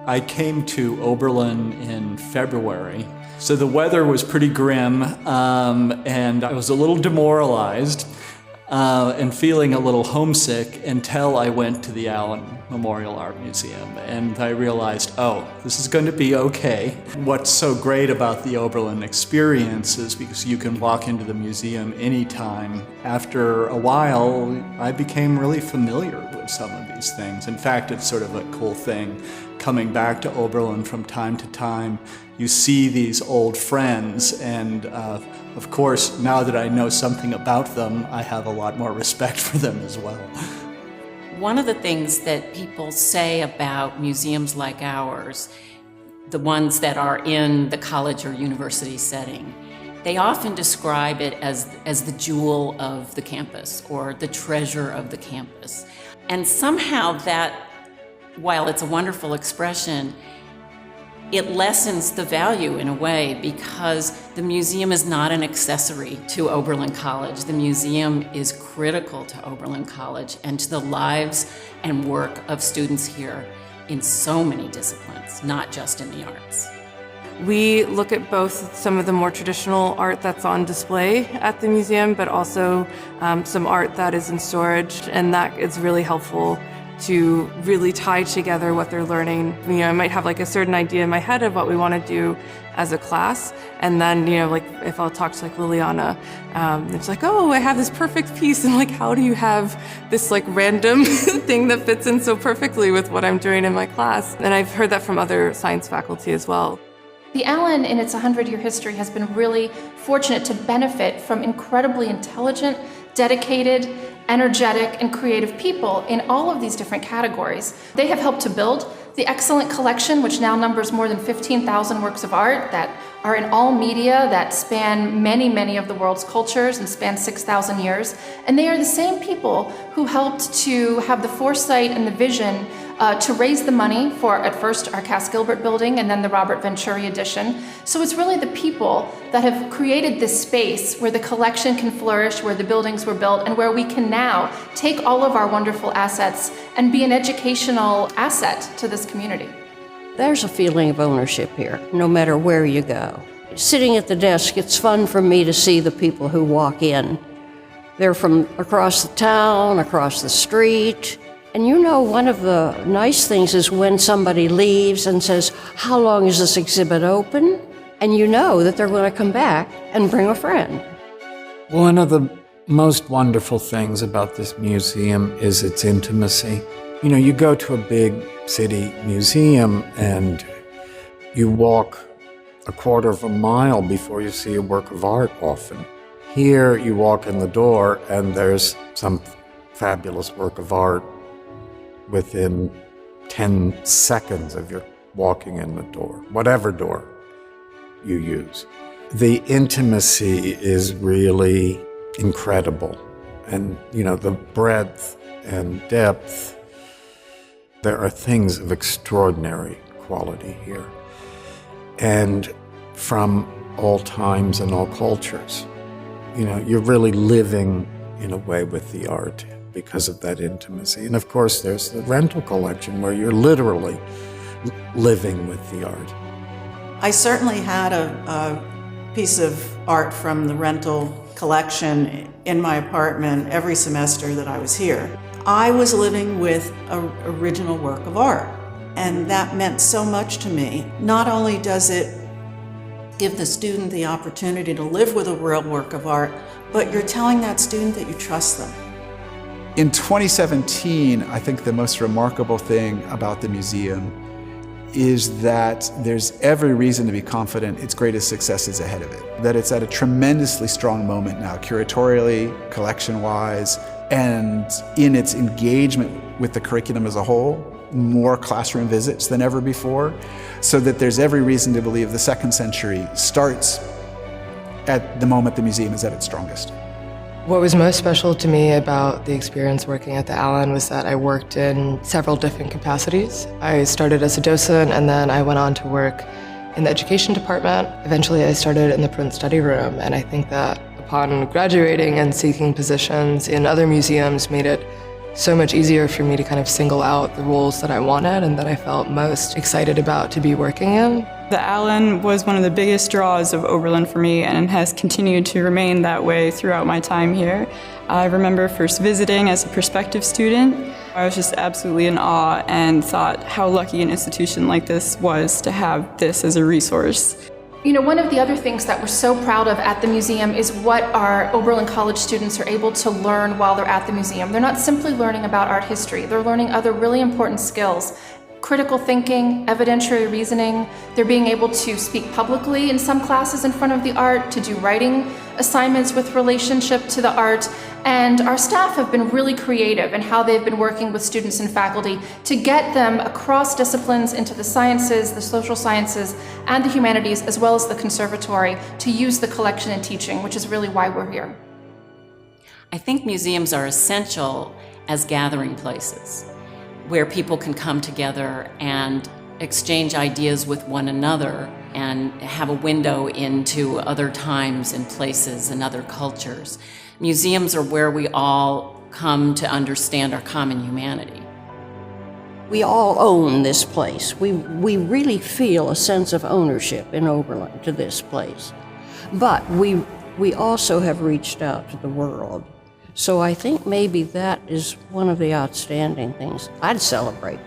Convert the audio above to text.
I came to Oberlin in February, so the weather was pretty grim, and I was a little demoralized and feeling a little homesick until I went to the Allen Memorial Art Museum, and I realized, oh, this is going to be okay. What's so great about the Oberlin experience is because you can walk into the museum anytime. After a while, I became really familiar with some of these things. In fact, it's sort of a cool thing coming back to Oberlin from time to time. You see these old friends, and of course, now that I know something about them, I have a lot more respect for them as well. One of the things that people say about museums like ours, the ones that are in the college or university setting, they often describe it as the jewel of the campus or the treasure of the campus. And somehow that, while it's a wonderful expression, it lessens the value in a way because the museum is not an accessory to Oberlin College. The museum is critical to Oberlin College and to the lives and work of students here in so many disciplines, not just in the arts. We look at both some of the more traditional art that's on display at the museum, but also some art that is in storage, and that is really helpful to really tie together what they're learning. You know, I might have like a certain idea in my head of what we want to do as a class, and then, you know, like if I'll talk to like Liliana, it's like, oh, I have this perfect piece, and like, how do you have this like random thing that fits in so perfectly with what I'm doing in my class? And I've heard that from other science faculty as well. The Allen, in its 100-year history, has been really fortunate to benefit from incredibly intelligent, dedicated, energetic, and creative people in all of these different categories. They have helped to build the excellent collection, which now numbers more than 15,000 works of art that are in all media, that span many, many of the world's cultures and span 6,000 years. And they are the same people who helped to have the foresight and the vision to raise the money for, at first, our Cass Gilbert building and then the Robert Venturi addition. So it's really the people that have created this space where the collection can flourish, where the buildings were built, and where we can now take all of our wonderful assets and be an educational asset to this community. There's a feeling of ownership here, no matter where you go. Sitting at the desk, it's fun for me to see the people who walk in. They're from across the town, across the street. And you know, one of the nice things is when somebody leaves and says, how long is this exhibit open? And you know that they're going to come back and bring a friend. One of the most wonderful things about this museum is its intimacy. You know, you go to a big city museum and you walk a quarter of a mile before you see a work of art often. Here you walk in the door and there's some fabulous work of art within 10 seconds of your walking in the door, whatever door you use. The intimacy is really incredible. And, you know, the breadth and depth, there are things of extraordinary quality here. And from all times and all cultures. You know, you're really living in a way with the art because of that intimacy. And of course, there's the rental collection where you're literally living with the art. I certainly had a piece of art from the rental collection in my apartment every semester that I was here. I was living with an original work of art, and that meant so much to me. Not only does it give the student the opportunity to live with a real work of art, but you're telling that student that you trust them. In 2017, I think the most remarkable thing about the museum is that there's every reason to be confident its greatest success is ahead of it. That it's at a tremendously strong moment now, curatorially, collection-wise, and in its engagement with the curriculum as a whole, more classroom visits than ever before, so that there's every reason to believe the second century starts at the moment the museum is at its strongest. What was most special to me about the experience working at the Allen was that I worked in several different capacities. I started as a docent, and then I went on to work in the education department. Eventually I started in the print study room, and I think that upon graduating and seeking positions in other museums made it so much easier for me to kind of single out the roles that I wanted and that I felt most excited about to be working in. The Allen was one of the biggest draws of Oberlin for me and has continued to remain that way throughout my time here. I remember first visiting as a prospective student. I was just absolutely in awe and thought how lucky an institution like this was to have this as a resource. You know, one of the other things that we're so proud of at the museum is what our Oberlin College students are able to learn while they're at the museum. They're not simply learning about art history, they're learning other really important skills. Critical thinking, evidentiary reasoning. They're being able to speak publicly in some classes in front of the art, to do writing assignments with relationship to the art. And our staff have been really creative in how they've been working with students and faculty to get them across disciplines into the sciences, the social sciences, and the humanities, as well as the conservatory, to use the collection in teaching, which is really why we're here. I think museums are essential as gathering places, where people can come together and exchange ideas with one another and have a window into other times and places and other cultures. Museums are where we all come to understand our common humanity. We all own this place. We really feel a sense of ownership in Oberlin to this place. But we also have reached out to the world. So I think maybe that is one of the outstanding things I'd celebrate.